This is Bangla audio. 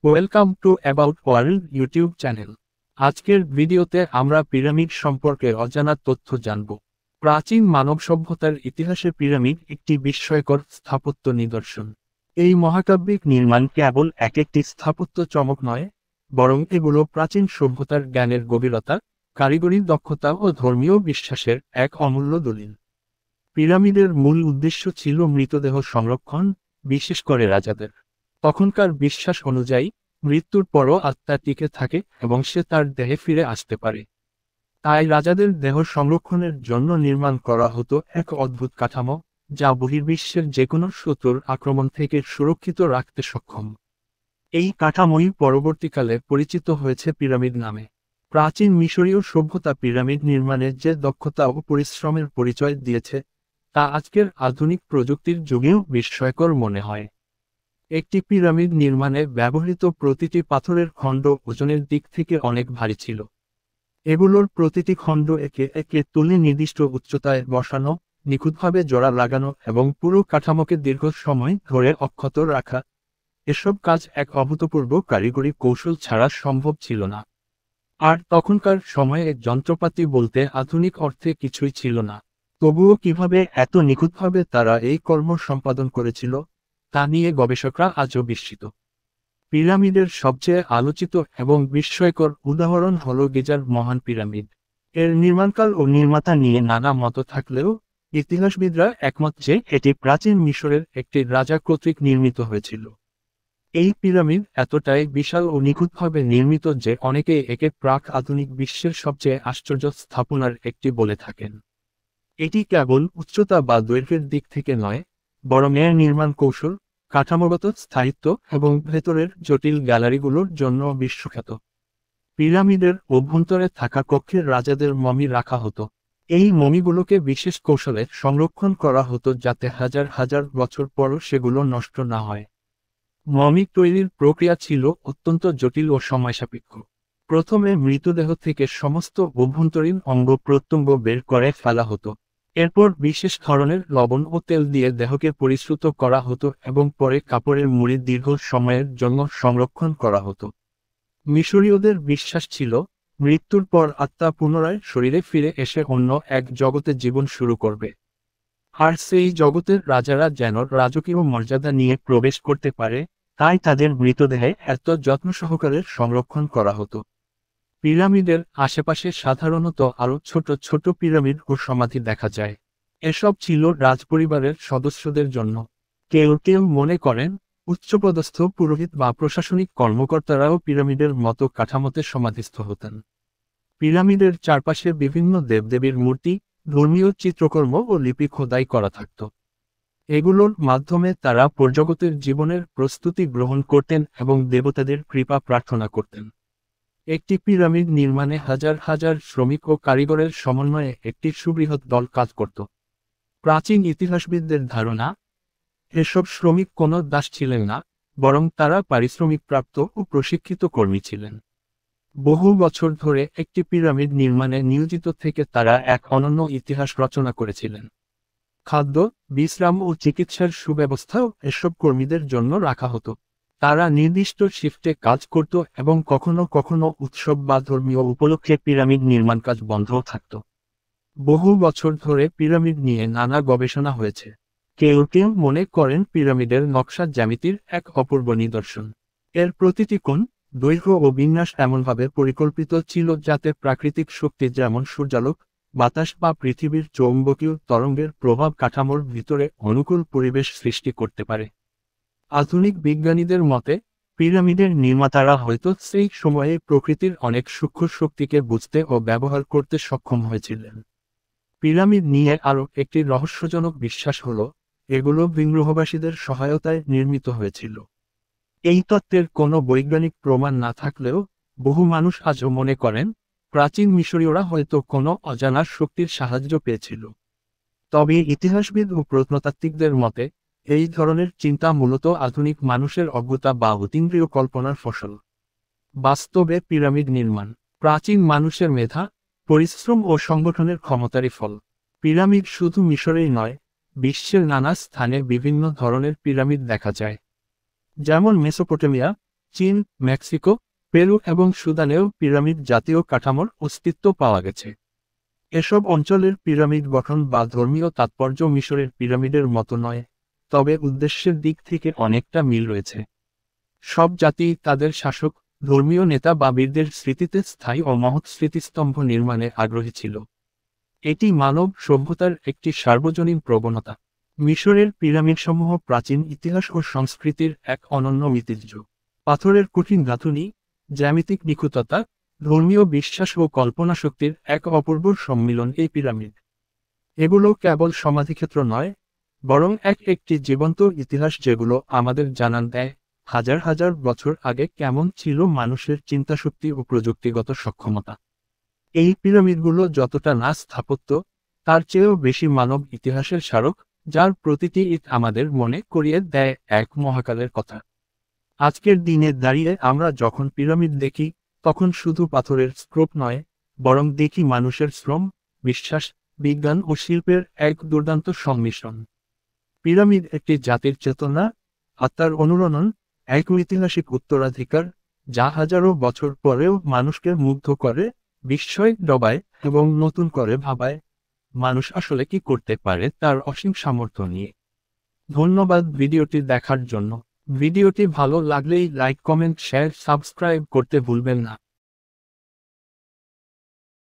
Welcome to about world YouTube channel. আজকের ভিডিওতে আমরা পিরামিড সম্পর্কে অজানা তথ্য জানব। প্রাচীন মানব সভ্যতার ইতিহাসে পিরামিড একটি বিস্ময়কর স্থাপত্য নিদর্শন। এই মহাকাব্যিক নির্মাণ কেবল এক একটি স্থাপত্য চমক নয়, বরং এগুলো প্রাচীন সভ্যতার জ্ঞানের গভীরতা, কারিগরি দক্ষতা ও ধর্মীয় বিশ্বাসের এক অমূল্য দলিল। পিরামিডের মূল উদ্দেশ্য ছিল মৃতদেহ সংরক্ষণ, বিশেষ করে রাজাদের। তখনকার বিশ্বাস অনুযায়ী মৃত্যুর পরও আত্মা টিকে থাকে এবং সে তার দেহে ফিরে আসতে পারে। তাই রাজাদের দেহ সংরক্ষণের জন্য নির্মাণ করা হতো এক অদ্ভুত কাঠামো, যা বহির্বিশ্বের যে কোনো শত্রুর আক্রমণ থেকে সুরক্ষিত রাখতে সক্ষম। এই কাঠামোই পরবর্তীকালে পরিচিত হয়েছে পিরামিড নামে। প্রাচীন মিশরীয় সভ্যতা পিরামিড নির্মাণে যে দক্ষতা ও পরিশ্রমের পরিচয় দিয়েছে, তা আজকের আধুনিক প্রযুক্তির যুগেও বিস্ময়কর মনে হয়। একটি পিরামিড নির্মাণে ব্যবহৃত প্রতিটি পাথরের খণ্ড ওজনের দিক থেকে অনেক ভারী ছিল। এগুলোর প্রতিটি খণ্ড একে একে তুলে নির্দিষ্ট উচ্চতায় বসানো, নিখুঁতভাবে জোড়া লাগানো এবং পুরো কাঠামোকে দীর্ঘ সময় ধরে অক্ষত রাখা, এসব কাজ এক অভূতপূর্ব কারিগরি কৌশল ছাড়া সম্ভব ছিল না। আর তখনকার সময়ে যন্ত্রপাতি বলতে আধুনিক অর্থে কিছুই ছিল না। তবুও কিভাবে এত নিখুঁতভাবে তারা এই কর্ম সম্পাদন করেছিল, তা নিয়ে গবেষকরা আজও বিস্মিত। পিরামিডের সবচেয়ে আলোচিত এবং বিস্ময়কর উদাহরণ হল গিজার মহান পিরামিড। এর নির্মাণকাল ও নির্মাতা নিয়ে নানা মত থাকলেও ইতিহাসবিদরা একমত যে এটি প্রাচীন মিশরের একটি রাজা কর্তৃক নির্মিত হয়েছিল। এই পিরামিড এতটাই বিশাল ও নিখুঁতভাবে নির্মিত যে অনেকে একে প্রাক আধুনিক বিশ্বের সবচেয়ে আশ্চর্য স্থাপনার একটি বলে থাকেন। এটি কেবল উচ্চতা বা দৈর্ঘ্যের দিক থেকে নয়, বরং এর নির্মাণ কৌশল, কাঠামোগত স্থায়িত্ব এবং ভেতরের জটিল গ্যালারিগুলোর জন্য বিশ্বখ্যাত। পিরামিডের অভ্যন্তরে থাকা কক্ষে রাজাদের মমি রাখা হতো। এই মমিগুলোকে বিশেষ কৌশলে সংরক্ষণ করা হতো যাতে হাজার হাজার বছর পরও সেগুলো নষ্ট না হয়। মমি তৈরির প্রক্রিয়া ছিল অত্যন্ত জটিল ও সময়সাপেক্ষ। প্রথমে মৃতদেহ থেকে সমস্ত অভ্যন্তরীণ অঙ্গ প্রত্যঙ্গ বের করে ফেলা হতো। এরপর বিশেষ ধরনের লবণ ও তেল দিয়ে দেহকে পরিশ্রুত করা হতো এবং পরে কাপড়ের মুড়ি দীর্ঘ সময়ের জন্য সংরক্ষণ করা হতো। মিশরীয়দের বিশ্বাস ছিল, মৃত্যুর পর আত্মা পুনরায় শরীরে ফিরে এসে অন্য এক জগতে জীবন শুরু করবে। আর সেই জগতের রাজারা যেন রাজকীয় মর্যাদা নিয়ে প্রবেশ করতে পারে, তাই তাদের মৃতদেহে এত যত্ন সহকারে সংরক্ষণ করা হতো। পিরামিডের আশেপাশে সাধারণত আরও ছোট ছোট পিরামিড ও সমাধি দেখা যায়। এসব ছিল রাজপরিবারের সদস্যদের জন্য। কেউ কেউ মনে করেন, উচ্চপদস্থ পুরোহিত বা প্রশাসনিক কর্মকর্তারাও পিরামিডের মতো কাঠামোতে সমাধিস্থ হতেন। পিরামিডের চারপাশে বিভিন্ন দেবদেবীর মূর্তি, ধর্মীয় চিত্রকর্ম ও লিপি খোদাই করা থাকত। এগুলোর মাধ্যমে তারা পরজগতের জীবনের প্রস্তুতি গ্রহণ করতেন এবং দেবতাদের কৃপা প্রার্থনা করতেন। একটি পিরামিড নির্মাণে হাজার হাজার শ্রমিক ও কারিগরের সমন্বয়ে একটি সুবৃহৎ দল কাজ করত। প্রাচীন ইতিহাসবিদদের ধারণা, এসব শ্রমিক কোনো দাস ছিলেন না, বরং তারা পারিশ্রমিকপ্রাপ্ত ও প্রশিক্ষিত কর্মী ছিলেন। বহু বছর ধরে একটি পিরামিড নির্মাণে নিয়োজিত থেকে তারা এক অনন্য ইতিহাস রচনা করেছিলেন। খাদ্য, বিশ্রাম ও চিকিৎসার সুব্যবস্থাও এসব কর্মীদের জন্য রাখা হতো। তারা নির্দিষ্ট শিফটে কাজ করত এবং কখনো কখনো উৎসব বা ধর্মীয় উপলক্ষে পিরামিড নির্মাণ কাজ বন্ধও থাকত। বহু বছর ধরে পিরামিড নিয়ে নানা গবেষণা হয়েছে। কেউ কেউ মনে করেন পিরামিডের নকশা জ্যামিতির এক অপূর্ব নিদর্শন। এর প্রতিটি কোণ, দৈর্ঘ্য ও বিন্যাস এমনভাবে পরিকল্পিত ছিল যাতে প্রাকৃতিক শক্তি যেমন সূর্যালোক, বাতাস বা পৃথিবীর চৌম্বকীয় তরঙ্গের প্রভাব কাঠামোর ভিতরে অনুকূল পরিবেশ সৃষ্টি করতে পারে। আধুনিক বিজ্ঞানীদের মতে, পিরামিডের নির্মাতারা হয়তো সেই সময়ে প্রকৃতির অনেক সূক্ষ্ম শক্তিকে বুঝতে ও ব্যবহার করতে সক্ষম হয়েছিলেন। পিরামিড নিয়ে আরও একটি রহস্যজনক বিশ্বাস হল, এগুলো গ্রহবাসীদের সহায়তায় নির্মিত হয়েছিল। এই তত্ত্বের কোনো বৈজ্ঞানিক প্রমাণ না থাকলেও বহু মানুষ আজও মনে করেন, প্রাচীন মিশরীয়রা হয়তো কোনো অজানা শক্তির সাহায্য পেয়েছিল। তবে ইতিহাসবিদ ও প্রত্নতাত্ত্বিকদের মতে, এই ধরনের চিন্তা মূলত আধুনিক মানুষের অজ্ঞতা বা অতীন্দ্রিয় কল্পনার ফসল। বাস্তবে পিরামিড নির্মাণ প্রাচীন মানুষের মেধা, পরিশ্রম ও সংগঠনের ক্ষমতারই ফল। পিরামিড শুধু মিশরেই নয়, বিশ্বের নানা স্থানে বিভিন্ন ধরনের পিরামিড দেখা যায়। যেমন মেসোপটেমিয়া, চীন, মেক্সিকো, পেরু এবং সুদানেও পিরামিড জাতীয় কাঠামোর অস্তিত্ব পাওয়া গেছে। এসব অঞ্চলের পিরামিড গঠন বা ধর্মীয় তাৎপর্য মিশরের পিরামিডের মতো নয়, তবে উদ্দেশ্যের দিক থেকে অনেকটা মিল রয়েছে। সব জাতি তাদের শাসক, ধর্মীয় নেতা বা বীরদের স্মৃতিতে স্থায়ী ও মহৎ স্মৃতিস্তম্ভ নির্মাণে আগ্রহী ছিল। এটি মানব সভ্যতার একটি সার্বজনীন প্রবণতা। মিশরের পিরামিডসমূহ প্রাচীন ইতিহাস ও সংস্কৃতির এক অনন্য ঐতিহ্য। পাথরের কঠিন গাঁথুনি, জ্যামিতিক নিখুঁততা, ধর্মীয় বিশ্বাস ও কল্পনাশক্তির এক অপূর্ব সম্মিলন এই পিরামিড। এগুলো কেবল সমাধিক্ষেত্র নয়, বরং একটি জীবন্ত ইতিহাস যেগুলো আমাদের জানান দেয় হাজার হাজার বছর আগে কেমন ছিল মানুষের চিন্তাশক্তি ও প্রযুক্তিগত সক্ষমতা। এই পিরামিডগুলো যতটা না স্থাপত্য, তার চেয়েও বেশি মানব ইতিহাসের স্মারক, যার প্রতিটি ইট আমাদের মনে করিয়ে দেয় এক মহাকালের কথা। আজকের দিনে দাঁড়িয়ে আমরা যখন পিরামিড দেখি, তখন শুধু পাথরের স্তূপ নয়, বরং দেখি মানুষের শ্রম, বিশ্বাস, বিজ্ঞান ও শিল্পের এক দুর্দান্ত সংমিশ্রণ। পিরামিড একটি জাতির চেতনা, আত্মার অনুরণন, এক ঐতিহাসিক উত্তরাধিকার, যা হাজারো বছর পরেও মানুষকে মুগ্ধ করে, বিস্ময় ডবায় এবং নতুন করে ভাবায় মানুষ আসলে কি করতে পারে তার অসীম সামর্থ্য নিয়ে। ধন্যবাদ ভিডিওটি দেখার জন্য। ভিডিওটি ভালো লাগলেই লাইক, কমেন্ট, শেয়ার, সাবস্ক্রাইব করতে ভুলবেন না।